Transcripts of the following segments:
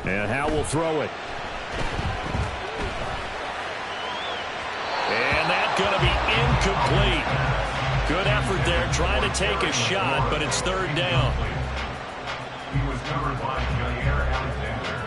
And Howe will throw it. And that's going to be incomplete. Good effort there trying to take a shot, but it's third down. He was covered by Jair Alexander.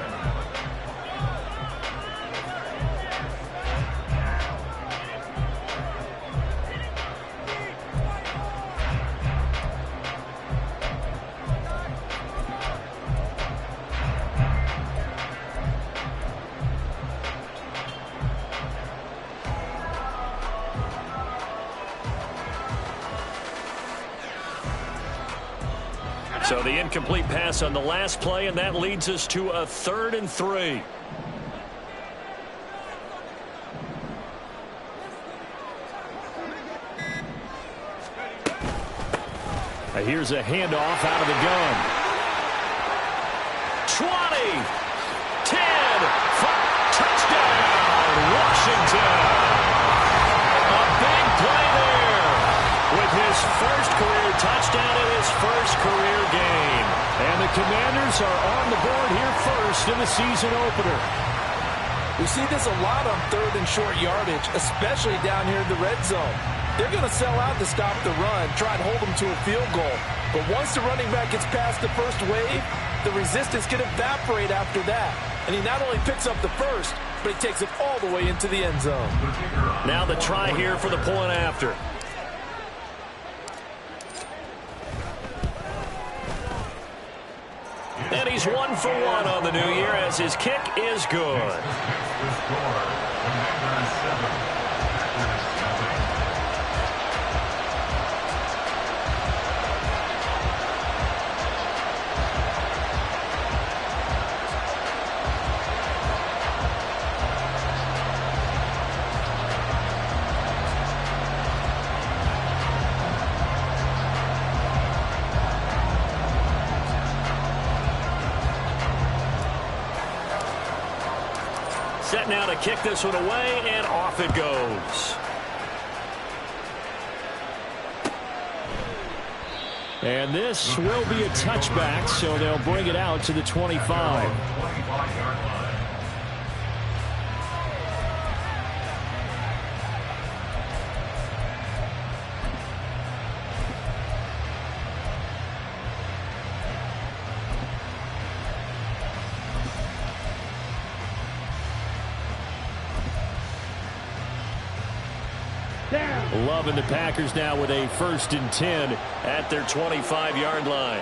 So the incomplete pass on the last play, and that leads us to a 3rd and 3. Here's a handoff out of the gun. 20, 10, touchdown, Washington. A big play there with his first career touchdown in his first career game. And the Commanders are on the board here first in the season opener. We see this a lot on 3rd and short yardage, especially down here in the red zone. They're going to sell out to stop the run, try and hold them to a field goal. But once the running back gets past the first wave, the resistance can evaporate after that. And he not only picks up the first, but he takes it all the way into the end zone. Now the try here for the point after. And he's 1 for 1 on the new year as his kick is good. Set now to kick this one away, and off it goes. And this will be a touchback, so they'll bring it out to the 25. Loving the Packers now with a 1st and 10 at their 25-yard line.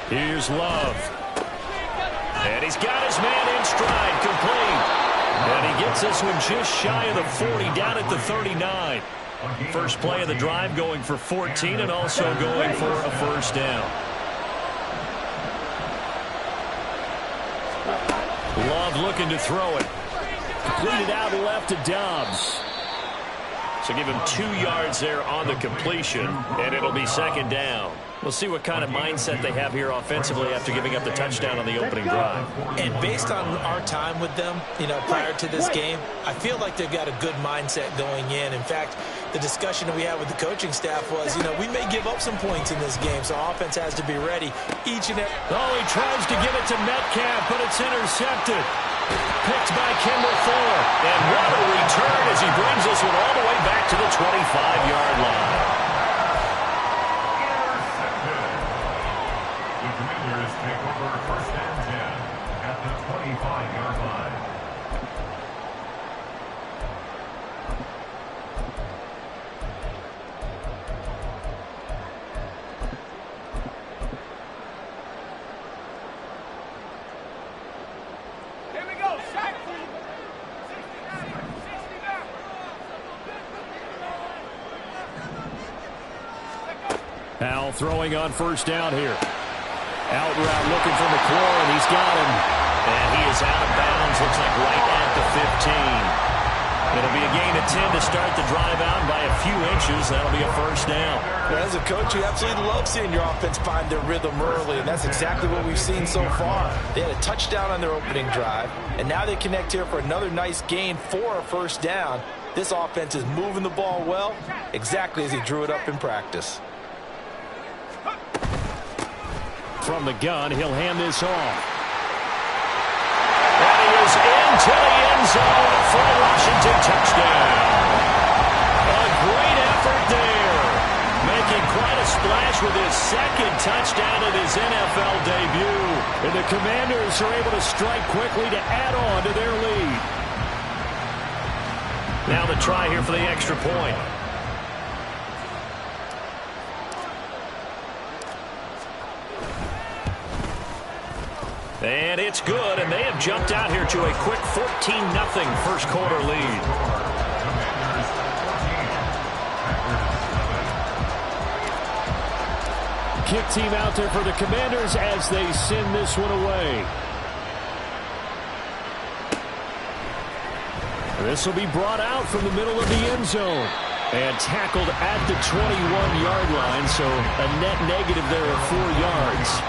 Here's Love. And he's got his man in stride, complete. And he gets this one just shy of the 40, down at the 39. First play of the drive, going for 14 and also going for a first down. Love looking to throw it. Completed out left to Dobbs. So give him 2 yards there on the completion, and it'll be second down. We'll see what kind of mindset they have here offensively after giving up the touchdown on the opening drive. And based on our time with them, prior to this game, I feel like they've got a good mindset going in. In fact, the discussion that we had with the coaching staff was, we may give up some points in this game, so offense has to be ready each and every. Oh, he tries to give it to Metcalf, but it's intercepted. Picked by Kendall Fuller. And what a return as he brings this one all the way back to the 25-yard line. The Commanders take over 1st and 10 at the 25-yard line. Now throwing on 1st down here. Out route looking for McLaurin, and he's got him. And he is out of bounds, looks like right at the 15. It'll be a gain of 10 to start the drive out by a few inches. That'll be a first down. Well, as a coach, you absolutely love seeing your offense find their rhythm early, and that's exactly what we've seen so far. They had a touchdown on their opening drive, and now they connect here for another nice gain for a first down. This offense is moving the ball well, exactly as he drew it up in practice. From the gun, he'll hand this off. he is into the end zone for a Washington touchdown. A great effort there. Making quite a splash with his second touchdown of his NFL debut. And the Commanders are able to strike quickly to add on to their lead. Now the try here for the extra point. And it's good, and they have jumped out here to a quick 14-0 first quarter lead. Kick team out there for the Commanders as they send this one away. This will be brought out from the middle of the end zone and tackled at the 21-yard line, so a net negative there of 4 yards.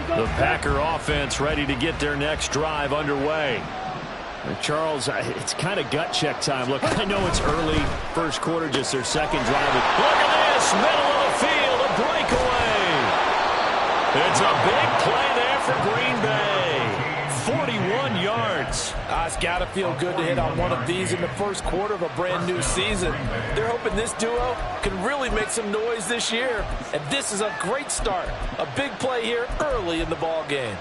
The Packer offense ready to get their next drive underway. Charles, it's kind of gut check time. Look, I know it's early, first quarter, just their second drive. Look at this, middle of the field, a breakaway. It's a big play there for Green Bay. 41 yards. It's got to feel good to hit on one of these in the first quarter of a brand new season. They're hoping this duo can really make some noise this year. And this is a great start. A big play here early in the ball game.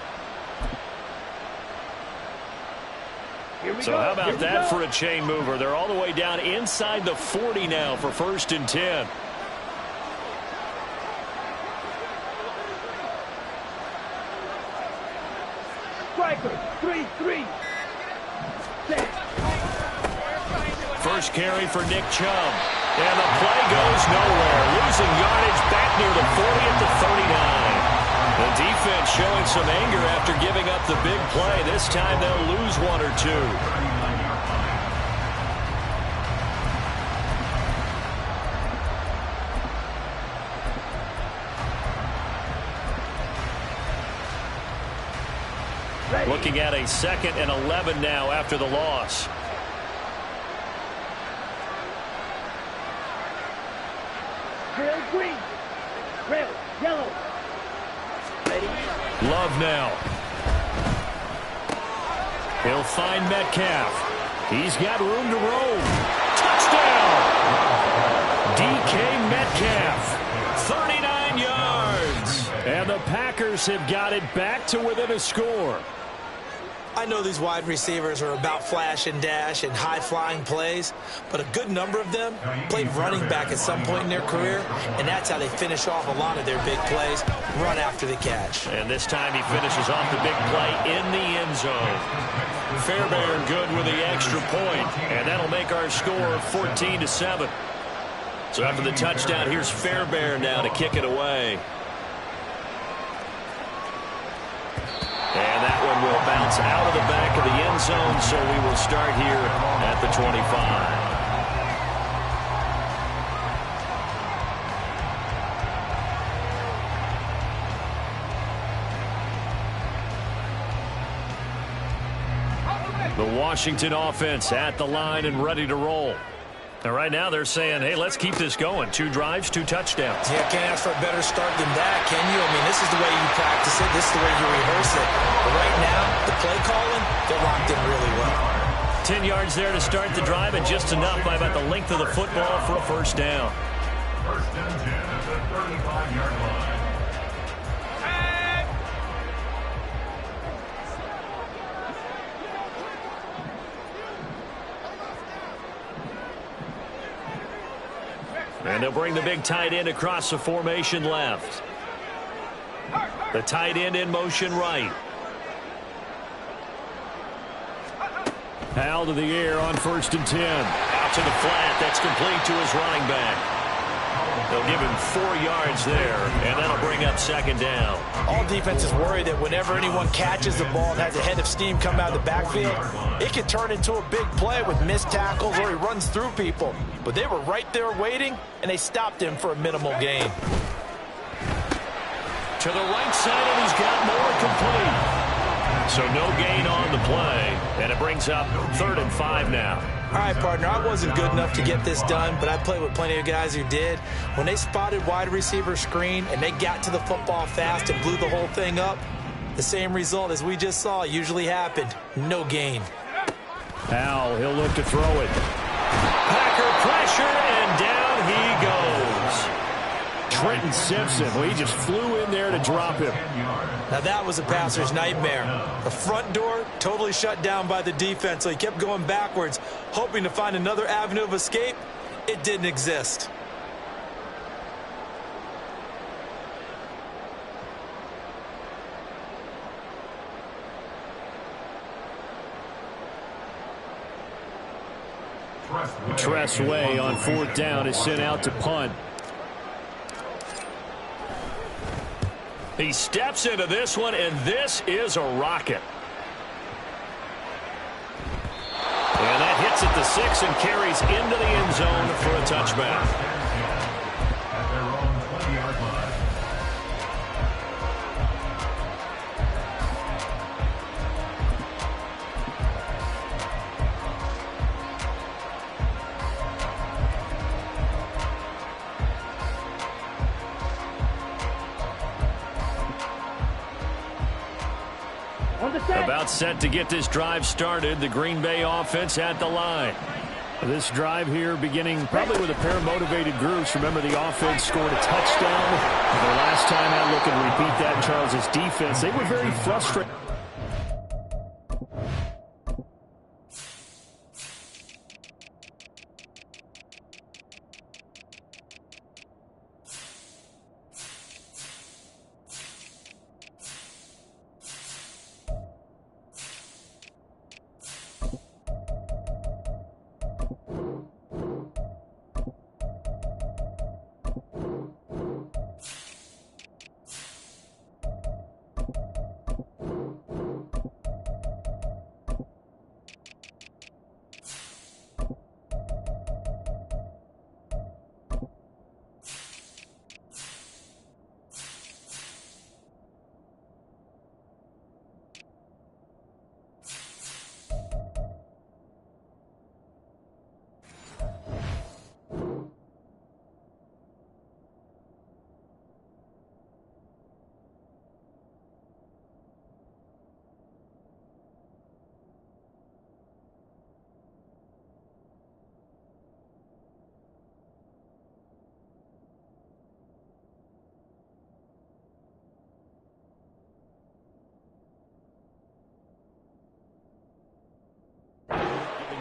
So how about that for a chain mover? They're all the way down inside the 40 now for 1st and 10. Striker, 3-3. First carry for Nick Chubb. And the play goes nowhere. Losing yardage back near the 40 at the 39. The defense showing some anger after giving up the big play. This time they'll lose 1 or 2. Looking at a 2nd and 11 now after the loss. Trail green. Trail yellow. Ready? Love now. He'll find Metcalf. He's got room to roam. Touchdown! DK Metcalf. 39 yards. And the Packers have got it back to within a score. I know these wide receivers are about flash and dash and high-flying plays, but a good number of them played running back at some point in their career, and that's how they finish off a lot of their big plays, run after the catch. And this time he finishes off the big play in the end zone. Fairbairn good with the extra point, and that'll make our score 14-7. So after the touchdown, here's Fairbairn now to kick it away. And that one will bounce out of the back of the end zone, so we will start here at the 25. The Washington offense at the line and ready to roll. And right now they're saying, hey, let's keep this going. 2 drives, 2 touchdowns. Yeah, can't ask for a better start than that, can you? I mean, this is the way you practice it. This is the way you rehearse it. But right now, the play calling, they're locked in really well. 10 yards there to start the drive, and just enough by about the length of the football for a first down. 1st and 10 at the 35-yard line. And they'll bring the big tight end across the formation left. The tight end in motion right. Out of the air on 1st and 10. Out to the flat. That's complete to his running back. They'll give him 4 yards there, and that'll bring up 2nd down. All defenses worry that whenever anyone catches the ball and has a head of steam come out of the backfield, it can turn into a big play with missed tackles or he runs through people. But they were right there waiting, and they stopped him for a minimal gain. To the right side, and he's got more complete. So no gain on the play, and it brings up 3rd and 5 now. All right, partner, I wasn't good enough to get this done, but I played with plenty of guys who did. When they spotted wide receiver screen and they got to the football fast and blew the whole thing up, the same result as we just saw usually happened. No gain. Al, he'll look to throw it. Packer pressure, and down he goes. Trenton Simpson, well, he just flew in there to drop him. Now that was a passer's nightmare. The front door totally shut down by the defense, so he kept going backwards, hoping to find another avenue of escape. It didn't exist. Tressway on 4th down is sent out to punt. He steps into this one, and this is a rocket. And that hits at the 6 and carries into the end zone for a touchback. At their own 20-yard line. About set to get this drive started. The Green Bay offense at the line. This drive here beginning probably with a pair of motivated groups. Remember, the offense scored a touchdown. The last time out, look and repeat that, Charles' defense. They were very frustrated.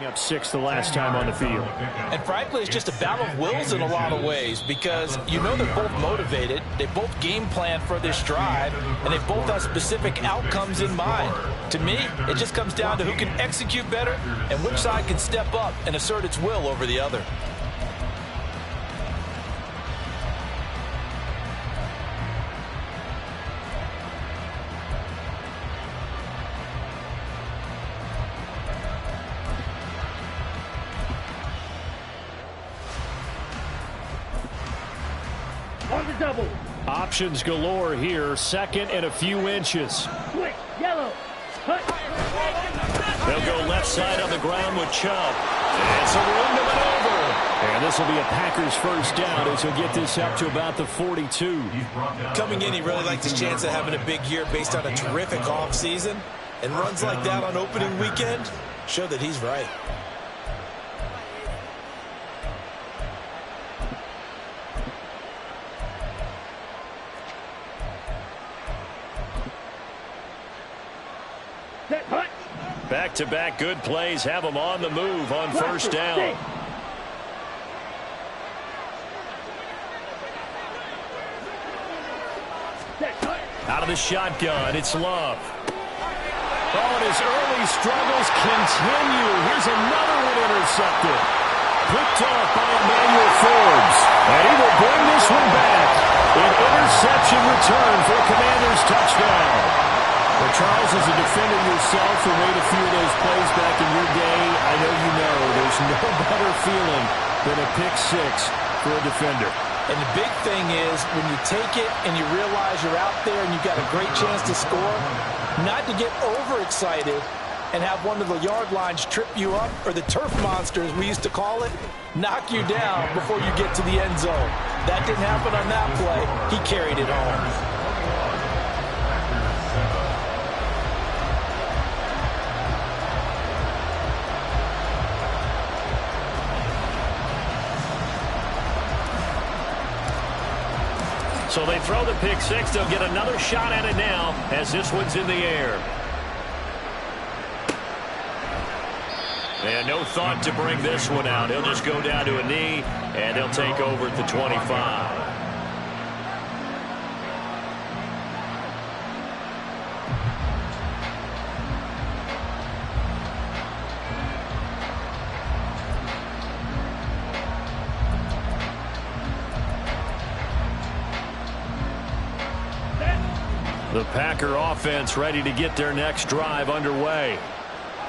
Up 6 the last time on the field. And frankly, it's just a battle of wills in a lot of ways because you know they're both motivated, they both game plan for this drive, and they both have specific outcomes in mind. To me, it just comes down to who can execute better and which side can step up and assert its will over the other. Double. Options galore here. 2nd and a few inches. Quick, yellow. Hut. They'll go left side on the ground with Chubb. And some room to maneuver. And this will be a Packers first down as he'll get this up to about the 42. Coming in, he really liked his chance of having a big year based on a terrific offseason. And runs like that on opening weekend show that he's right. Back-to-back good plays have them on the move on first down. Out of the shotgun, it's Love. Oh, and his early struggles continue. Here's another one intercepted. Picked off by Emmanuel Forbes. And he will bring this one back. An interception return for a Commanders touchdown. Well, Charles, as a defender yourself who made a few of those plays back in your day, I know you know there's no better feeling than a pick 6 for a defender. And the big thing is when you take it and you realize you're out there and you've got a great chance to score, not to get overexcited and have one of the yard lines trip you up, or the turf monster, as we used to call it, knock you down before you get to the end zone. That didn't happen on that play. He carried it home. So they throw the pick six. They'll get another shot at it now as this one's in the air. And no thought to bring this one out. He'll just go down to a knee, and they'll take over at the 25. The Packer offense ready to get their next drive underway.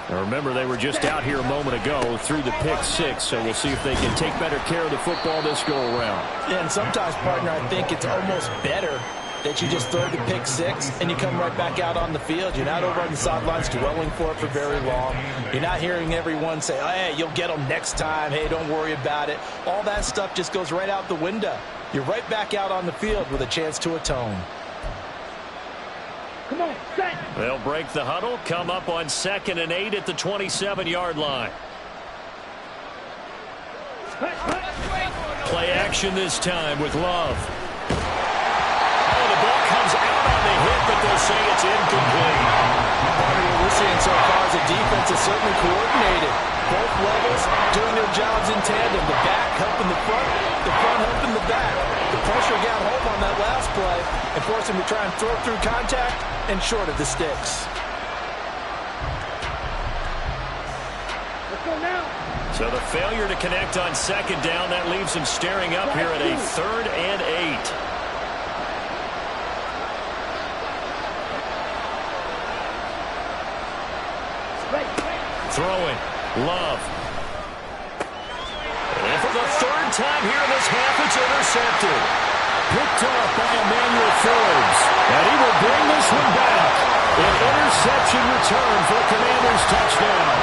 Now remember, they were just out here a moment ago through the pick six, so we'll see if they can take better care of the football this go-around. Yeah, and sometimes, partner, I think it's almost better that you just throw the pick six and you come right back out on the field. You're not over on the sidelines dwelling for it for very long. You're not hearing everyone say, oh, hey, you'll get them next time. Hey, don't worry about it. All that stuff just goes right out the window. You're right back out on the field with a chance to atone. Come on, set. They'll break the huddle, come up on 2nd and 8 at the 27-yard line. Play action this time with Love. Oh, the ball comes out on the hit, but they'll say it's incomplete. What we're seeing so far is the defense is certainly coordinated. Both levels doing their jobs in tandem. The back helping the front helping the back. The pressure got home on that last play and forced him to try and throw through contact and short of the sticks. Let's go now. So the failure to connect on 2nd down, that leaves him staring up here at a 3rd and 8. Throwing. Love. And for the 3rd time here in this half, it's intercepted. Picked up by Emmanuel Forbes. And he will bring this one back. An interception return for the Commanders' touchdown.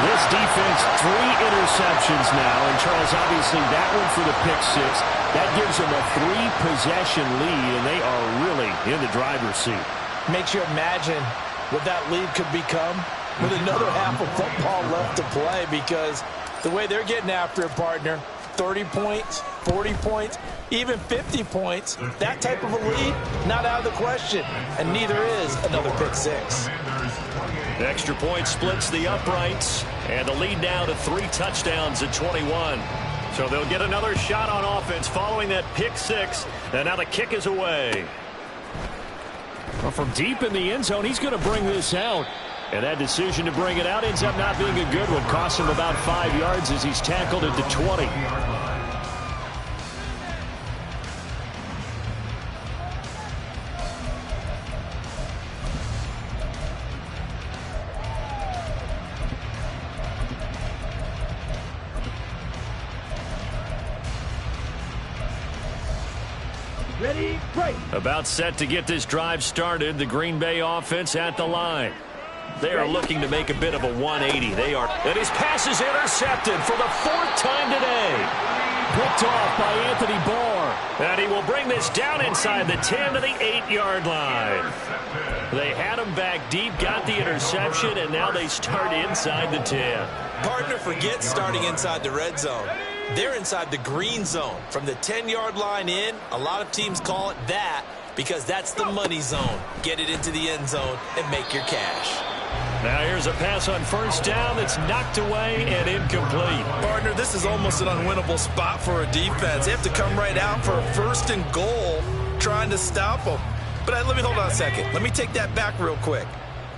This defense, 3 interceptions now. And Charles, obviously that one for the pick six. That gives them a 3-possession lead, and they are really in the driver's seat. Makes you imagine what that lead could become with another half of football left to play, because the way they're getting after it, partner, 30 points, 40 points, even 50 points, that type of a lead, not out of the question, and neither is another pick six. The extra point splits the uprights, and the lead now to 3 touchdowns at 21. So they'll get another shot on offense following that pick six, and now the kick is away. Well, from deep in the end zone, he's going to bring this out. And that decision to bring it out ends up not being a good one. Costs him about 5 yards as he's tackled at the 20. Ready, break. About set to get this drive started. The Green Bay offense at the line. They are looking to make a bit of a 180. They are. And his pass is intercepted for the 4th time today. Picked off by Anthony Barr. And he will bring this down inside the 10 to the 8-yard line. They had him back deep, got the interception, and now they start inside the 10. Partner, forget starting inside the red zone. They're inside the green zone. From the 10-yard line in, a lot of teams call it that because that's the money zone. Get it into the end zone and make your cash. Now here's a pass on 1st down that's knocked away and incomplete. Partner, this is almost an unwinnable spot for a defense. They have to come right out for a 1st and goal trying to stop them. But let me hold on a second. Let me take that back real quick.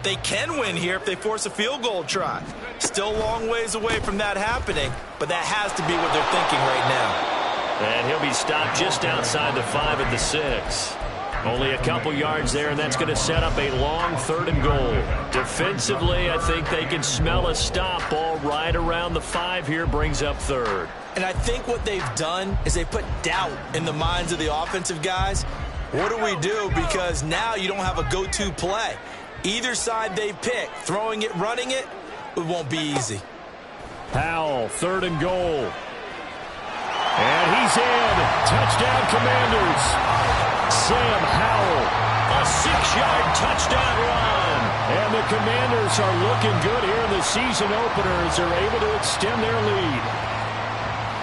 They can win here if they force a field goal try. Still a long ways away from that happening, but that has to be what they're thinking right now. And he'll be stopped just outside the 5 at the 6. Only a couple yards there, and that's going to set up a long 3rd and goal. Defensively, I think they can smell a stop. Ball right around the 5 here, brings up 3rd. And I think what they've done is they put doubt in the minds of the offensive guys. What do we do? Because now you don't have a go-to play. Either side they pick, throwing it, running it, it won't be easy. Howell, 3rd and goal. And he's in. Touchdown, Commanders. Sam Howell. A 6-yard touchdown run. And the Commanders are looking good here in the season opener as they're able to extend their lead.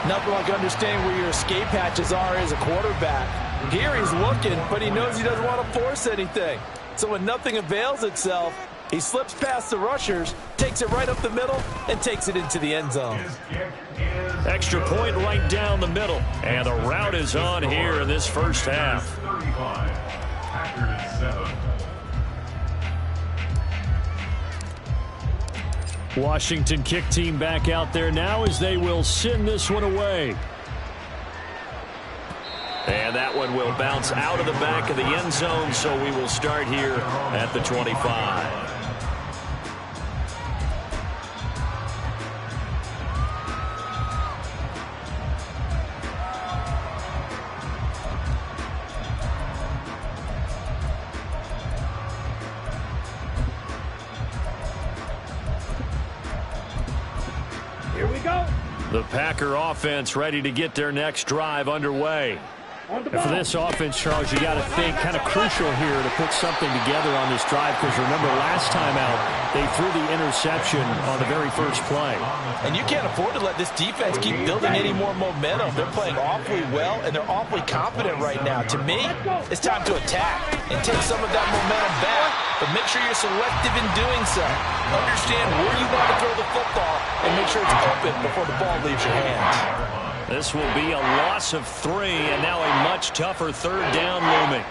Nothing like understanding where your escape hatches are as a quarterback. Here he's looking, but he knows he doesn't want to force anything. So when nothing avails itself, he slips past the rushers, takes it right up the middle, and takes it into the end zone. Extra point right down the middle. And the route is on here in this first half. 35. Packers 7. Washington kick team back out there now as they will send this one away. And that one will bounce out of the back of the end zone, so we will start here at the 25. Here we go. The Packer offense ready to get their next drive underway. On the And ball. for this offense, Charles, you got to think kind of crucial here to put something together on this drive because remember last time out they threw the interception on the very first play. And you can't afford to let this defense keep building any more momentum. They're playing awfully well, and they're awfully confident right now. To me, it's time to attack and take some of that momentum back, but make sure you're selective in doing so. Understand where you want to throw the football and make sure it's open before the ball leaves your hands. This will be a loss of 3, and now a much tougher 3rd down looming.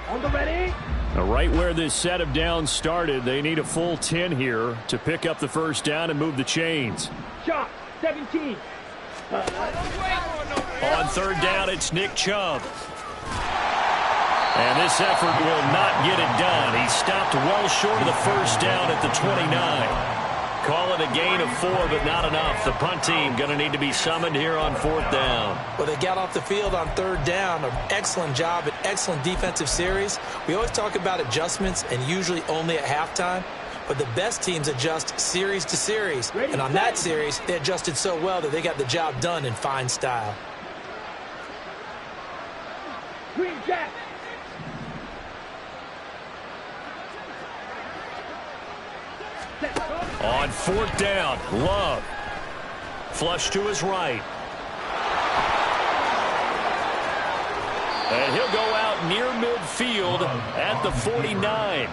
On the ready. Now, right where this set of downs started, they need a full 10 here to pick up the first down and move the chains. Shot. 17. On 3rd down, it's Nick Chubb. And this effort will not get it done. He stopped well short of the first down at the 29. Call it a gain of 4, but not enough. The punt team going to need to be summoned here on 4th down. Well, they got off the field on 3rd down. An excellent job, an excellent defensive series. We always talk about adjustments and usually only at halftime. But the best teams adjust series to series. And on that series, they adjusted so well that they got the job done in fine style. Green Jack. On 4th down, Love. Flush to his right. And he'll go out near midfield at the 49.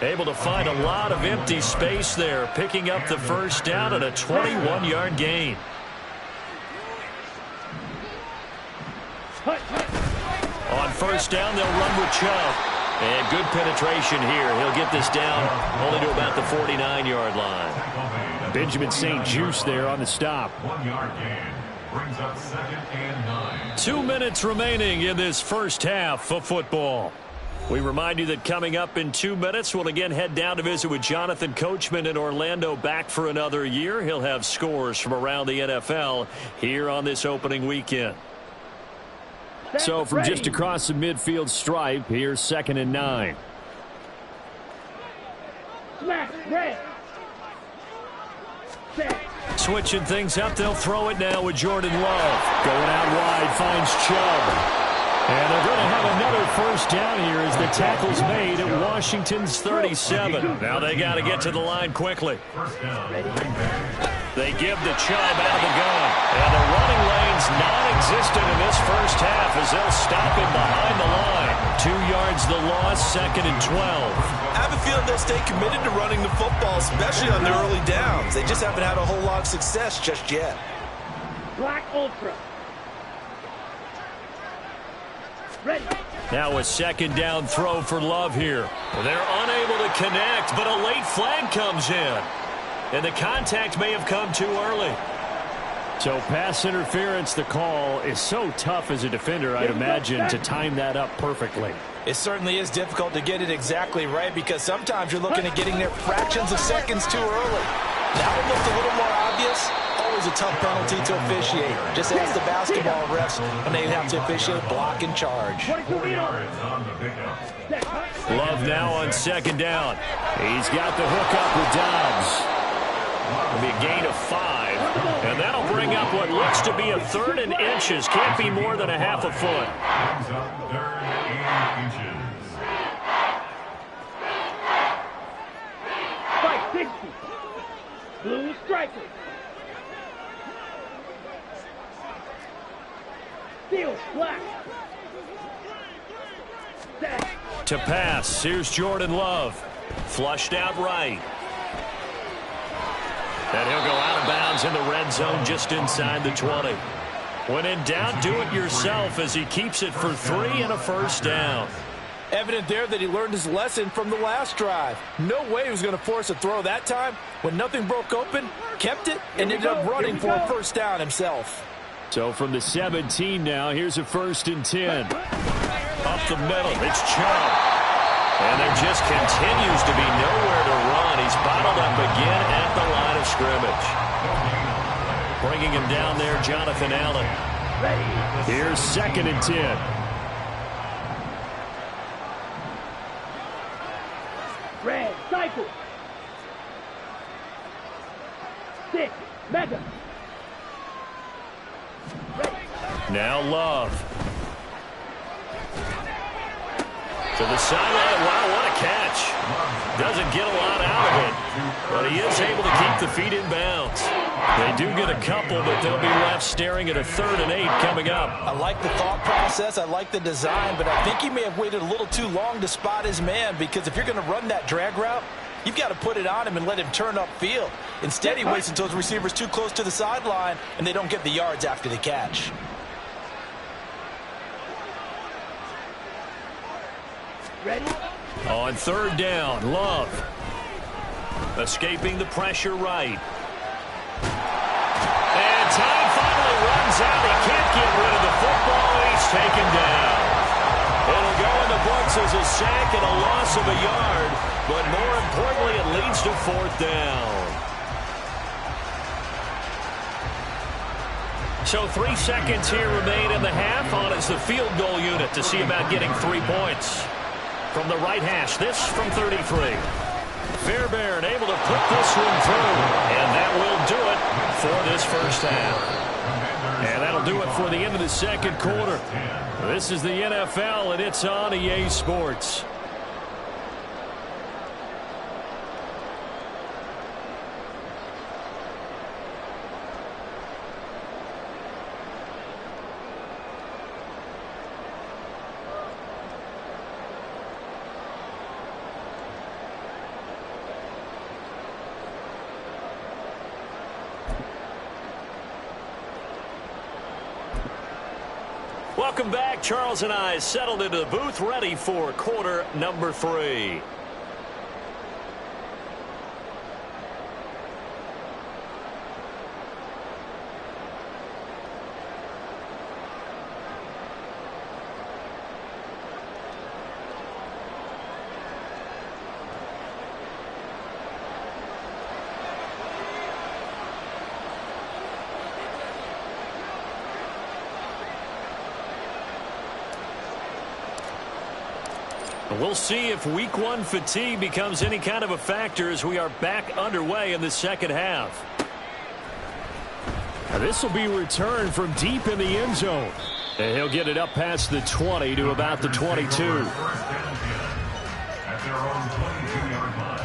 Able to find a lot of empty space there, picking up the first down and a 21-yard gain. On 1st down, they'll run with Chubb. And good penetration here. He'll get this down only to about the 49-yard line. Benjamin St. Juste there on the stop. 1-yard gain. Brings up 2nd and 9. 2 minutes remaining in this first half of football. We remind you that coming up in 2 minutes, we'll again head down to visit with Jonathan Coachman in Orlando, back for another year. He'll have scores from around the NFL here on this opening weekend. So from just across the midfield stripe, here's 2nd and 9. Smack. Red. Set. Switching things up, they'll throw it now with Jordan Love. Going out wide, finds Chubb. And they're going to have another first down here as the tackle's made at Washington's 37. Now they got to get to the line quickly. First down. They give the Chubb out of the gun. And the running lane's non-existent in this first half as they'll stop him behind the line. 2 yards the loss, 2nd and 12. I have a feeling they'll stay committed to running the football, especially on their early downs. They just haven't had a whole lot of success just yet. Black Ultra. Ready. Now a second down throw for Love here. They're unable to connect, but a late flag comes in. And the contact may have come too early. So pass interference, the call is so tough as a defender, I'd imagine, to time that up perfectly. It certainly is difficult to get it exactly right because sometimes you're looking at getting there fractions of seconds too early. That one looked a little more obvious. Always a tough penalty to officiate. Just as the basketball refs when they have to officiate block and charge. Love now on second down. He's got the hook up with Dobbs. It'll be a gain of 5. And that'll bring up what looks to be a 3rd and inches. Can't be more than a half a foot. 3rd and 8 inches. 560. Blue striker. Steel black. Set. To pass, here's Jordan Love. Flushed out right. And he'll go out of bounds in the red zone just inside the 20. When in doubt, do it yourself as he keeps it for 3 and a first down. Evident there that he learned his lesson from the last drive. No way he was going to force a throw that time. When nothing broke open, kept it, and ended up running for a first down himself. So from the 17 now, here's a 1st and 10. Up the middle, it's Chubb. And there just continues to be nowhere to run. He's bottled up again at the line of scrimmage. Bringing him down there, Jonathan Allen. Here's 2nd and 10. Red cycle. 6. Mega. Now Love. To the sideline. Wow, what a catch. Doesn't get a lot out of it, but he is able to keep the feet in bounds. They do get a couple, but they'll be left staring at a 3rd and 8 coming up. I like the thought process. I like the design, but I think he may have waited a little too long to spot his man because if you're going to run that drag route, you've got to put it on him and let him turn upfield. Instead, he waits until his receiver's too close to the sideline, and they don't get the yards after the catch. Ready? On 3rd down, Love. Escaping the pressure right. And time finally runs out. He can't get rid of the football. He's taken down. It'll go in the books as a sack and a loss of a yard. But more importantly, it leads to 4th down. So 3 seconds here remain in the half. On is the field goal unit to see about getting 3 points. From the right hash, this from 33. Fairbairn able to put this one through. And that will do it for this first half. And that'll do it for the end of the second quarter. This is the NFL, and it's on EA Sports. Welcome back. Charles and I settled into the booth, ready for quarter number 3. We'll see if week 1 fatigue becomes any kind of a factor as we are back underway in the second half. Now this will be returned from deep in the end zone. And he'll get it up past the 20 to about the 22. At their own 22-yard line.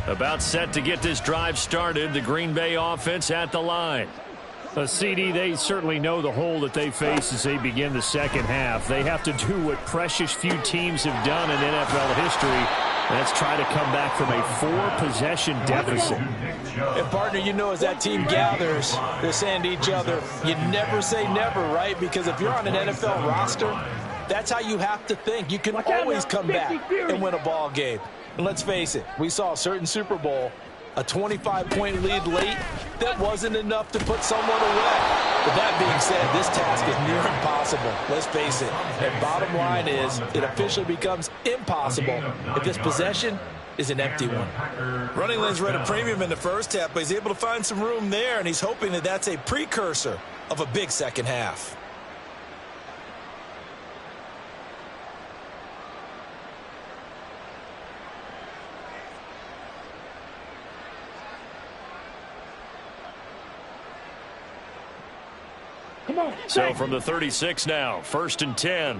About set to get this drive started. The Green Bay offense at the line. A CD, they certainly know the hole that they face as they begin the second half. They have to do what precious few teams have done in NFL history. Let's try to come back from a 4-possession deficit. And, partner, you know, as that team gathers, they're saying to each other, you never say never, right? Because if you're on an NFL roster, that's how you have to think. You can always come back and win a ball game. And let's face it, we saw a certain Super Bowl, a 25-point lead late, that wasn't enough to put someone away. But that being said, this task is near impossible. Let's face it. And bottom line is, it officially becomes impossible if this possession is an empty one. Running lanes were at a premium in the first half, but he's able to find some room there, and he's hoping that that's a precursor of a big second half. So from the 36 now, 1st and 10.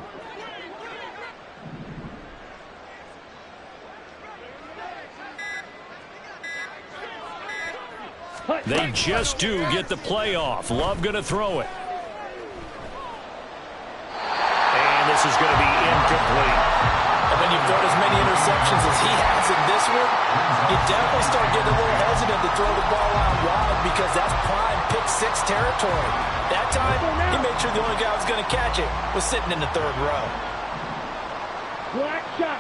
They just do get the play off. Love going to throw it. And this is going to be incomplete. And when you've thrown as many interceptions as he has in this one, you definitely start getting a little hesitant to throw the ball out wide because that's prime pick-6 territory. That time, he made sure the only guy who was going to catch it was sitting in the 3rd row. Black shot.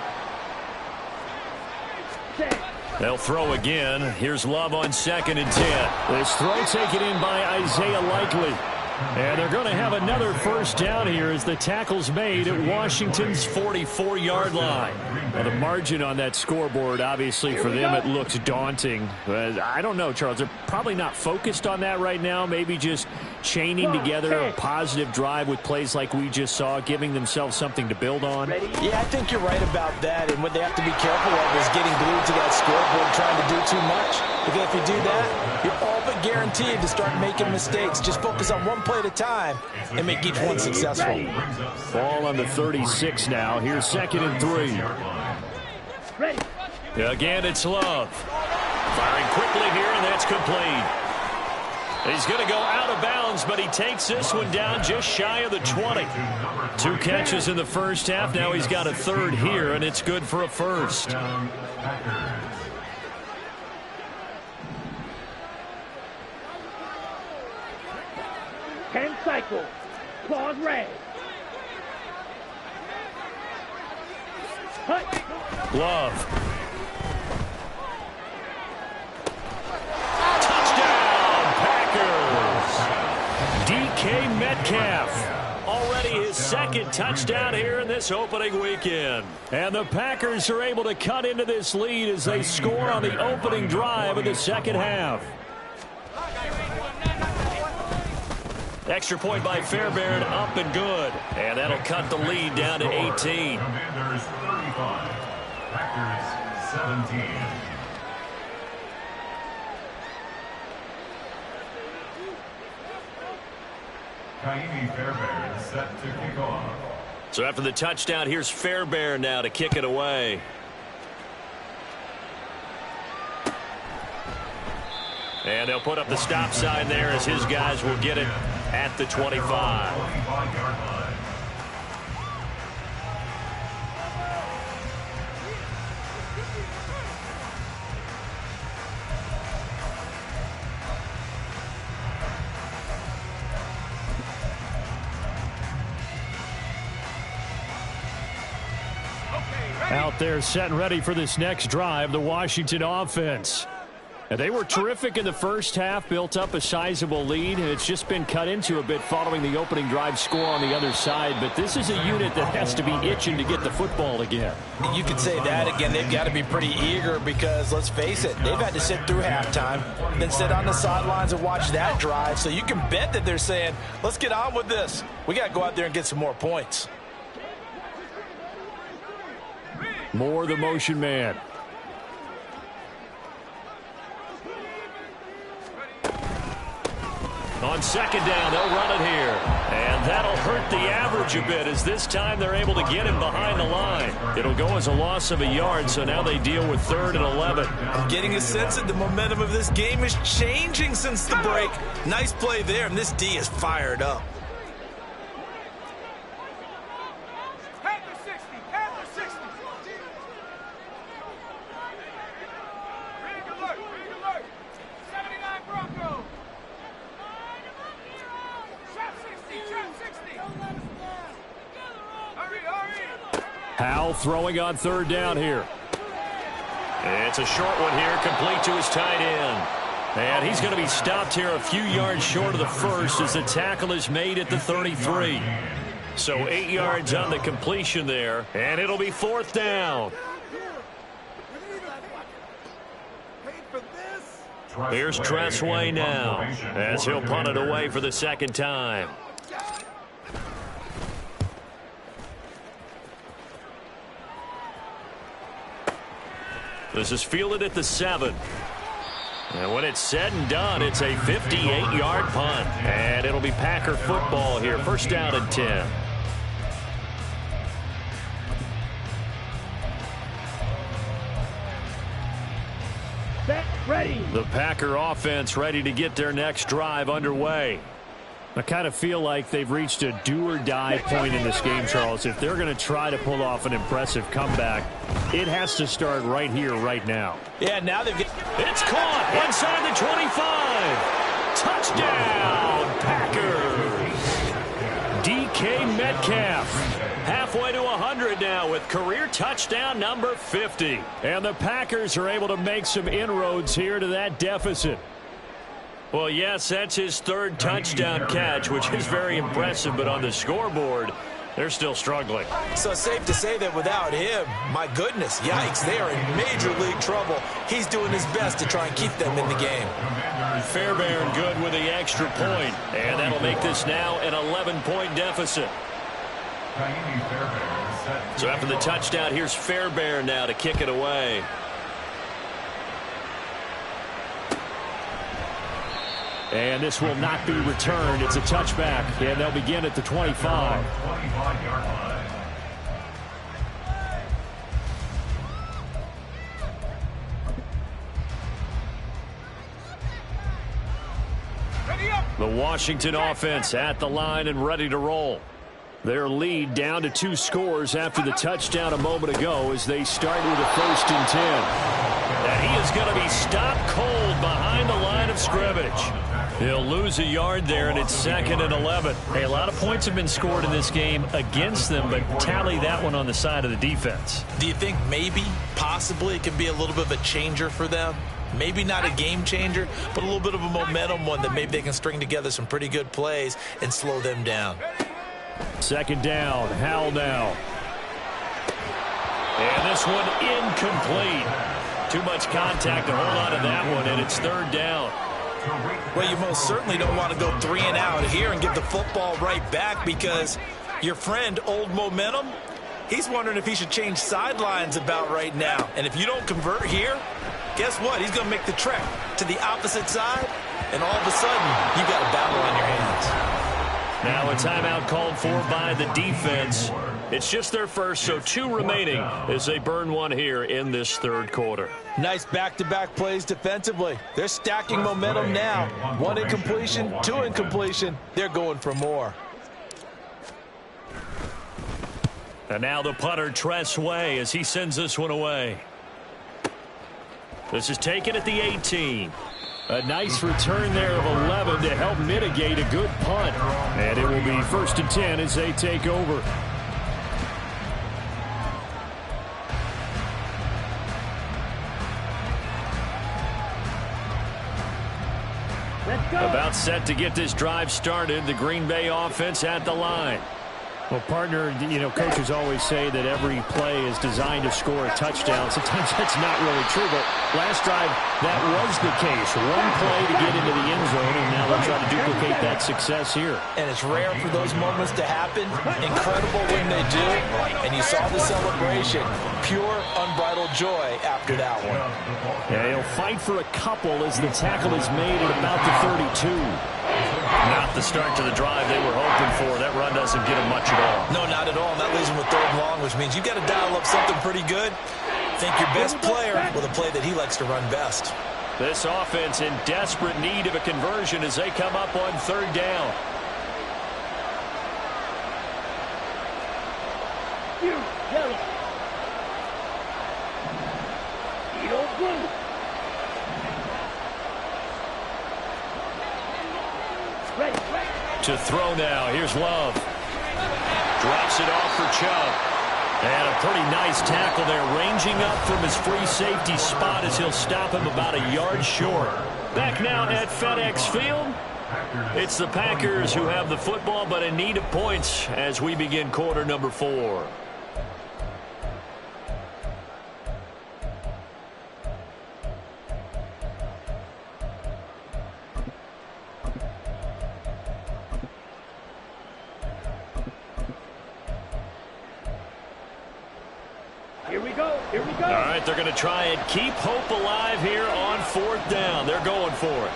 Set. They'll throw again. Here's Love on 2nd and 10. This throw taken in by Isaiah Likely. And they're going to have another first down here as the tackle's made at Washington's 44-yard line. Now, the margin on that scoreboard, obviously, for them, it looks daunting. But I don't know, Charles. They're probably not focused on that right now. Maybe just chaining together a positive drive with plays like we just saw, giving themselves something to build on. Yeah, I think you're right about that. And what they have to be careful of is getting glued to that scoreboard trying to do too much. Because if you do that, you're all but guaranteed to start making mistakes. Just focus on one play at a time and make each one successful. Ball on the 36 now. Here's 2nd and 3. Ready. Again, it's Love. Firing quickly here, and that's complete. He's going to go out of bounds, but he takes this one down just shy of the 20. 2 catches in the first half. Now he's got a 3rd here, and it's good for a 1st. 10 cycle. Claws red. Hut. Love. Touchdown, Packers. DK Metcalf. Already his 2nd touchdown here in this opening weekend. And the Packers are able to cut into this lead as they score on the opening drive of the second half. Extra point by Fairbairn, up and good. And that'll cut the lead down to 18. Commanders 35, Packers 17. Kaimi Fairbairn set to kick off. So after the touchdown, here's Fairbairn now to kick it away. And they'll put up the stop sign there as his guys will get it at the 25. 25-yard line. Out there set and ready for this next drive, the Washington offense. And they were terrific in the first half, built up a sizable lead, and it's just been cut into a bit following the opening drive score on the other side. But this is a unit that has to be itching to get the football again. You could say that again. They've got to be pretty eager because, let's face it, they've had to sit through halftime, then sit on the sidelines and watch that drive. So you can bet that they're saying, let's get on with this. We got to go out there and get some more points. More the motion man. On second down, they'll run it here. And that'll hurt the average a bit, as this time they're able to get him behind the line. It'll go as a loss of a yard, so now they deal with 3rd and 11. I'm getting a sense that the momentum of this game is changing since the break. Nice play there, and this D is fired up. Howell throwing on 3rd down here. It's a short one here, complete to his tight end. And he's going to be stopped here a few yards short of the first as the tackle is made at the 33. So 8 yards on the completion there, and it'll be 4th down. Here's Tressway now as he'll punt it away for the 2nd time. This is fielded at the 7. And when it's said and done, it's a 58-yard punt. And it'll be Packer football here. 1st down and 10. Set, ready. The Packer offense ready to get their next drive underway. I kind of feel like they've reached a do-or-die point in this game, Charles. If they're going to try to pull off an impressive comeback, it has to start right here, right now. Yeah, now they've got... It's caught inside the 25. Touchdown, Packers. DK Metcalf halfway to 100 now with career touchdown number 50. And the Packers are able to make some inroads here to that deficit. Well, yes, that's his 3rd touchdown catch, which is very impressive, but on the scoreboard, they're still struggling. So safe to say that without him, my goodness, yikes, they are in major league trouble. He's doing his best to try and keep them in the game. Fairbairn good with the extra point, and that'll make this now an 11-point deficit. So after the touchdown, here's Fairbairn now to kick it away. And this will not be returned. It's a touchback, and they'll begin at the 25. The Washington offense at the line and ready to roll. Their lead down to 2 scores after the touchdown a moment ago as they start with a 1st and 10. And he is going to be stopped cold behind the line of scrimmage. He'll lose a yard there, and it's 2nd and 11. Hey, a lot of points have been scored in this game against them, but tally that one on the side of the defense. Do you think maybe, possibly, it could be a little bit of a changer for them? Maybe not a game changer, but a little bit of a momentum one that maybe they can string together some pretty good plays and slow them down. 2nd down, Howell now. And this one incomplete. Too much contact to hold on to that one, and it's 3rd down. Well, you most certainly don't want to go 3 and out here and get the football right back, because your friend, Old Momentum, he's wondering if he should change sidelines about right now. And if you don't convert here, guess what? He's going to make the trek to the opposite side, and all of a sudden, you've got a battle on your hands. Now a timeout called for by the defense. It's just their first, so 2 remaining as they burn one here in this 3rd quarter. Nice back-to-back plays defensively. They're stacking momentum now. 1 incompletion, 2 incompletion. They're going for more. And now the punter, Tressway, as he sends this one away. This is taken at the 18. A nice return there of 11 to help mitigate a good punt. And it will be 1st and 10 as they take over. About set to get this drive started. The Green Bay offense at the line. Well, partner, you know, coaches always say that every play is designed to score a touchdown. Sometimes that's not really true, but last drive, that was the case. 1 play to get into the end zone, and now they'll try to duplicate that success here. And it's rare for those moments to happen. Incredible when they do. And you saw the celebration. Pure, unbridled joy after that one. Yeah, he'll fight for a couple as the tackle is made at about the 32. Not the start to the drive they were hoping for. That run doesn't get them much at all. No, not at all. And that leaves them with 3rd and long, which means you've got to dial up something pretty good. Think your best player with a play that he likes to run best. This offense in desperate need of a conversion as they come up on 3rd down. Yellow. Blue. Ready. To throw now. Here's Love. Drops it off for Chubb. And a pretty nice tackle there, ranging up from his free safety spot as he'll stop him about a yard short. Back now at FedEx Field. It's the Packers who have the football, but in need of points as we begin quarter number 4. Here we go. All right, they're going to try and keep hope alive here on 4th down. They're going for it.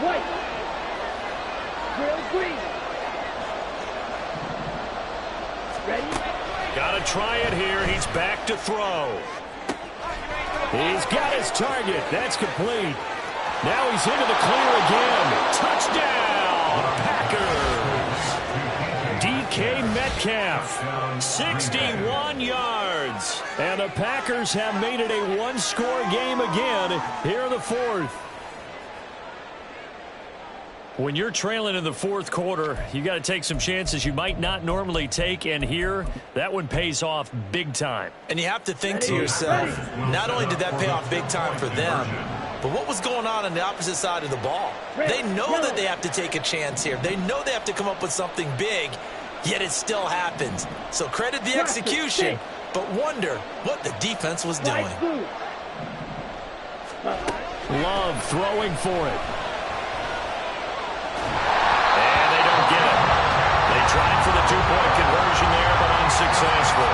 White. Grill green. Ready? Got to try it here. He's back to throw. He's got his target. That's complete. Now he's into the clear again. Touchdown, Packers. DK Metcalf, 61 yards. And the Packers have made it a one-score game again here in the 4th. When you're trailing in the 4th quarter, you got to take some chances you might not normally take, and here, that one pays off big time. And you have to think to yourself, not only did that pay off big time for them, but what was going on the opposite side of the ball? They know that they have to take a chance here. They know they have to come up with something big, yet it still happens. So credit the execution, but wonder what the defense was doing. Love throwing for it. And they don't get it. They tried for the 2-point conversion there, but unsuccessful.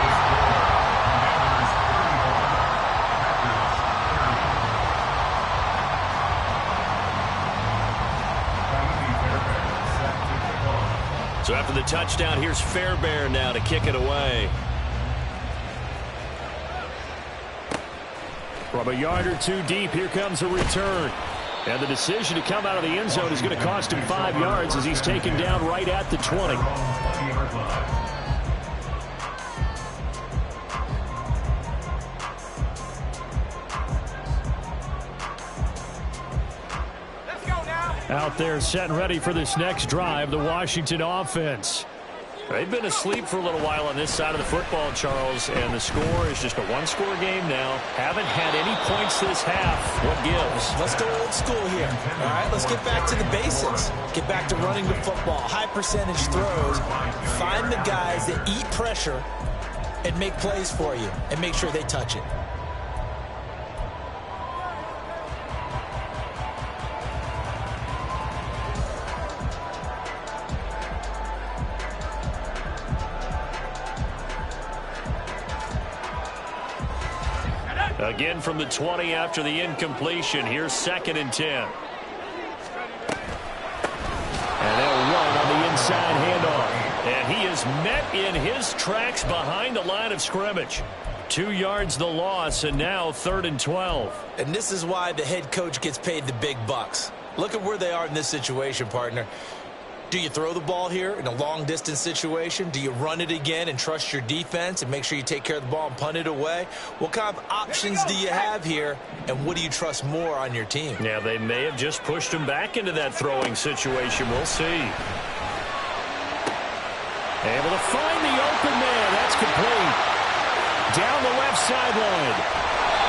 So after the touchdown, here's Fairbairn now to kick it away. From a yard or 2 deep, here comes a return. And the decision to come out of the end zone is going to cost him 5 yards as he's taken down right at the 20. Out there set and ready for this next drive, the Washington offense. They've been asleep for a little while on this side of the football, Charles, and the score is just a one-score game now. Haven't had any points this half. What gives? Let's go old school here. All right, let's get back to the basics. Get back to running the football, high percentage throws. Find the guys that eat pressure and make plays for you and make sure they touch it. Again from the 20 after the incompletion. Here's 2nd and 10. And they'll run on the inside handoff. And he is met in his tracks behind the line of scrimmage. 2 yards the loss, and now 3rd and 12. And this is why the head coach gets paid the big bucks. Look at where they are in this situation, partner. Do you throw the ball here in a long-distance situation? Do you run it again and trust your defense and make sure you take care of the ball and punt it away? What kind of options do you have here, and what do you trust more on your team? Yeah, they may have just pushed him back into that throwing situation. We'll see. Able to find the open man. That's complete. Down the left sideline.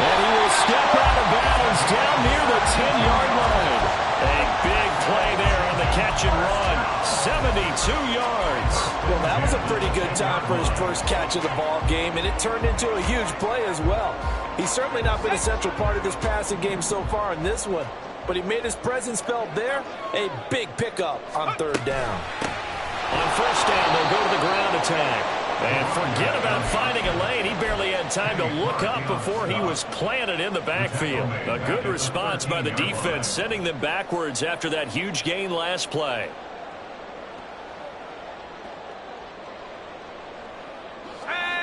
And he will step out of bounds down near the 10-yard line. A big play there on the catch and run. 72 yards. Well, that was a pretty good time for his first catch of the ball game, and it turned into a huge play as well. He's certainly not been a central part of this passing game so far in this one, but he made his presence felt there. A big pickup on 3rd down. On 1st down, they'll go to the ground attack. And forget about finding a lane. He barely had time to look up before he was planted in the backfield. A good response by the defense, sending them backwards after that huge gain last play.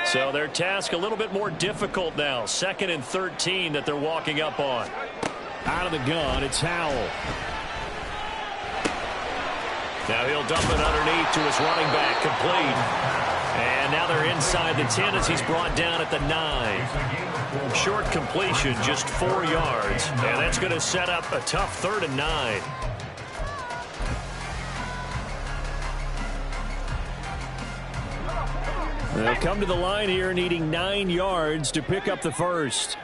So their task a little bit more difficult now. 2nd and 13 that they're walking up on. Out of the gun, it's Howell. Now he'll dump it underneath to his running back, complete. And now they're inside the 10 as he's brought down at the 9. Short completion, just 4 yards. And that's going to set up a tough 3rd and 9. They'll come to the line here needing 9 yards to pick up the first.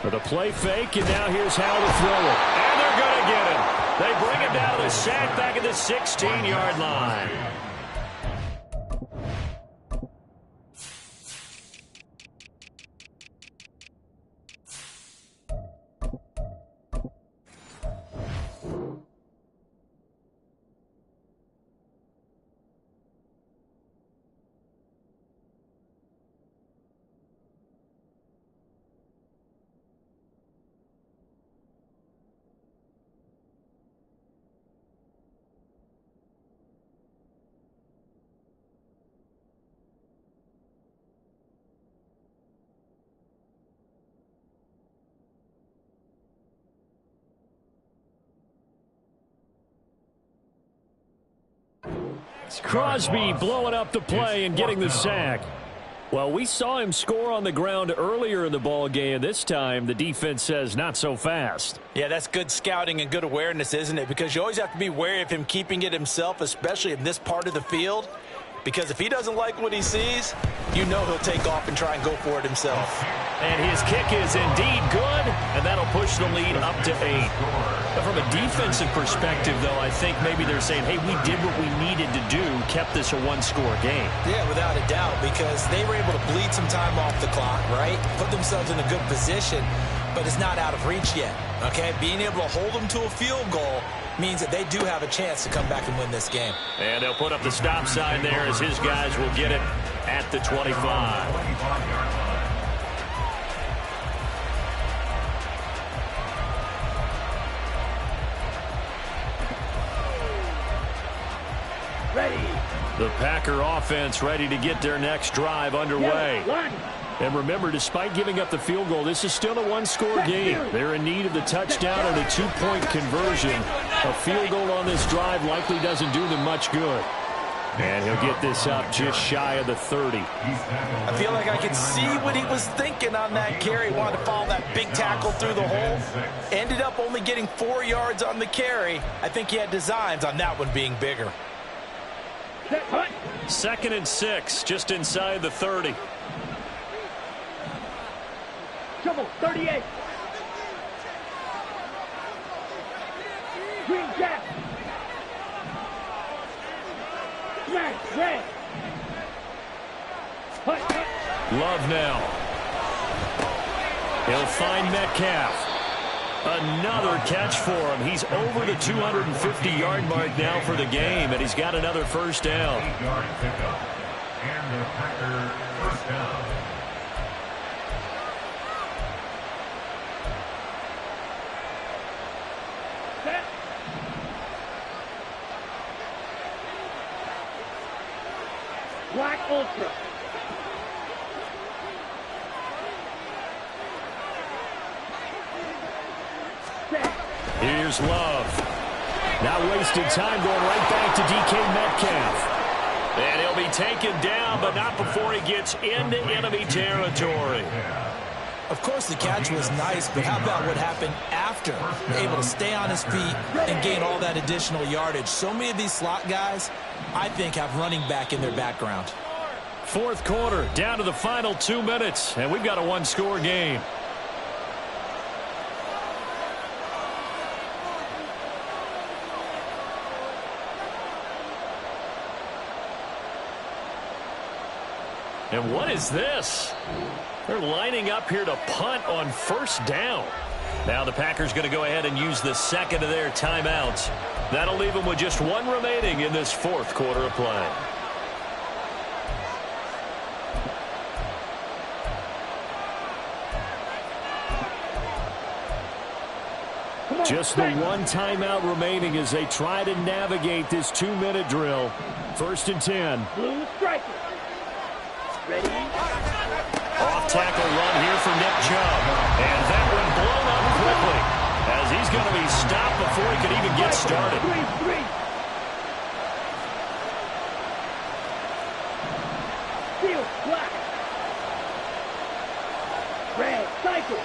For the play fake, and now here's how to throw it. And they're going to get him. They bring him down to the sack back at the 16-yard line. Crosby blowing up the play and getting the sack. Well, we saw him score on the ground earlier in the ball game. This time, the defense says not so fast. Yeah, that's good scouting and good awareness, isn't it? Because you always have to be wary of him keeping it himself, especially in this part of the field. Because if he doesn't like what he sees, you know he'll take off and try and go for it himself. And his kick is indeed good, and that'll push the lead up to 8. But from a defensive perspective, though, I think maybe they're saying, hey, we did what we needed to do, kept this a one-score game. Yeah, without a doubt, because they were able to bleed some time off the clock, right? Put themselves in a good position, but it's not out of reach yet, okay? Being able to hold them to a field goal means that they do have a chance to come back and win this game. And they'll put up the stop sign there as his guys will get it at the 25. Ready. The Packer offense ready to get their next drive underway. And remember, despite giving up the field goal, this is still a one-score game. They're in need of the touchdown and a 2-point conversion. A field goal on this drive likely doesn't do them much good. And he'll get this up just shy of the 30. I feel like I can see what he was thinking on that carry. Wanted to follow that big tackle through the hole. Ended up only getting 4 yards on the carry. I think he had designs on that one being bigger. 2nd and 6, just inside the 30. Trouble, 38. Green Jack. Smash, red. Love now. He'll find Metcalf. Another catch for him. He's over the 250-yard mark now for the game, and he's got another first down. 8-yard pickup. And the Packer first down. Set. Black Ultra. Here's Love. Not wasting time, going right back to DK Metcalf. And he'll be taken down, but not before he gets into enemy territory. Of course, the catch was nice, but how about what happened after? Able to stay on his feet and gain all that additional yardage. So many of these slot guys, I think, have running back in their background. Fourth quarter, down to the final 2 minutes, and we've got a one-score game. And what is this? They're lining up here to punt on first down. Now the Packers going to go ahead and use the second of their timeouts. That'll leave them with just one remaining in this fourth quarter of play. Just the one timeout remaining as they try to navigate this 2-minute drill. 1st and 10. Blue striker. Ready? Off tackle run here for Nick Chubb. And that one blown up quickly as he's going to be stopped before he could even get started. 3-3. Field black. Red cycle.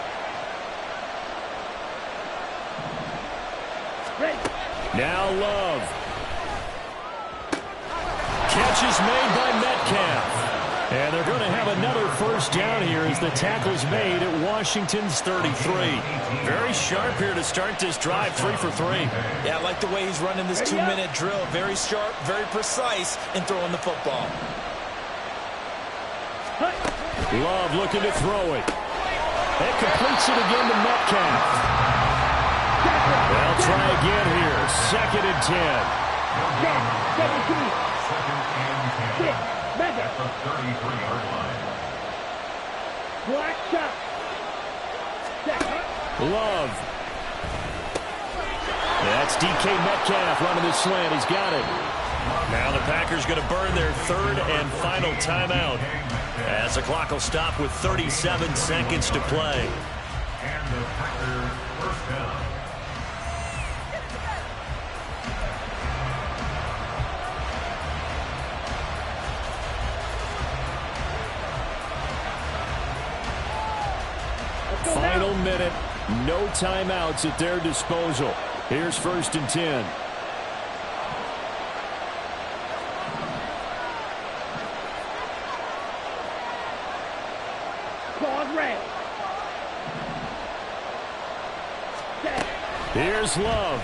Ready. Now Love. Catch is made by Metcalf. And they're going to have another 1st down here as the tackle's made at Washington's 33. Very sharp here to start this drive, 3 for 3. Yeah, I like the way he's running this 2-minute drill. Very sharp, very precise in throwing the football. Love looking to throw it. It completes it again to Metcalf. They'll try again here. 2nd and 10. 17. 6. Mega. At the 33-yard line. Black shot. Love. That's DK Metcalf running the slant. He's got it. Now the Packers going to burn their 3rd and final timeout as the clock will stop with 37 seconds to play. And the Packers 1st down. Final minute. No timeouts at their disposal. Here's 1st and 10. Claude red. Here's Love.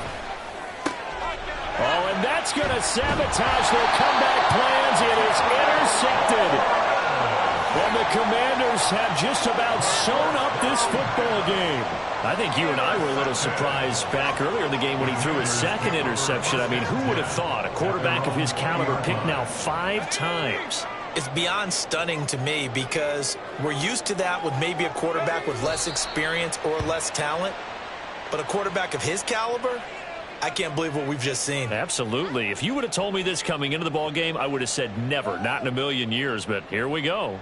Oh, and that's going to sabotage their comeback plans. It is intercepted. And the Commanders have just about sewn up this football game. I think you and I were a little surprised back earlier in the game when he threw his 2nd interception. I mean, who would have thought a quarterback of his caliber picked now 5 times? It's beyond stunning to me because we're used to that with maybe a quarterback with less experience or less talent. But a quarterback of his caliber, I can't believe what we've just seen. Absolutely. If you would have told me this coming into the ball game, I would have said never, not in a million years. But here we go.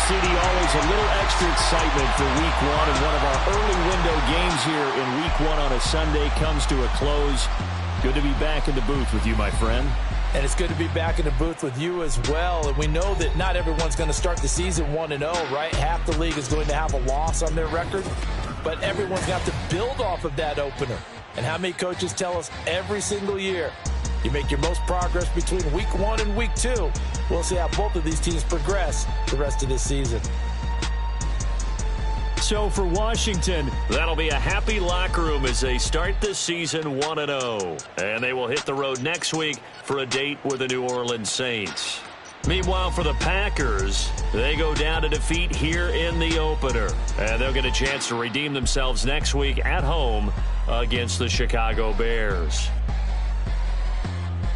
CD, always a little extra excitement for Week 1, and one of our early window games here in Week 1 on a Sunday comes to a close. Good to be back in the booth with you, my friend. And it's good to be back in the booth with you as well. And we know that not everyone's going to start the season 1-0, right? Half the league is going to have a loss on their record. But everyone's got to build off of that opener. And how many coaches tell us every single year, you make your most progress between Week 1 and Week 2. We'll see how both of these teams progress the rest of this season. So for Washington, that'll be a happy locker room as they start the season 1-0. And they will hit the road next week for a date with the New Orleans Saints. Meanwhile, for the Packers, they go down to defeat here in the opener. And they'll get a chance to redeem themselves next week at home against the Chicago Bears.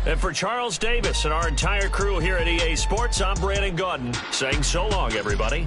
And for Charles Davis and our entire crew here at EA Sports, I'm Brandon Gaudin saying so long, everybody.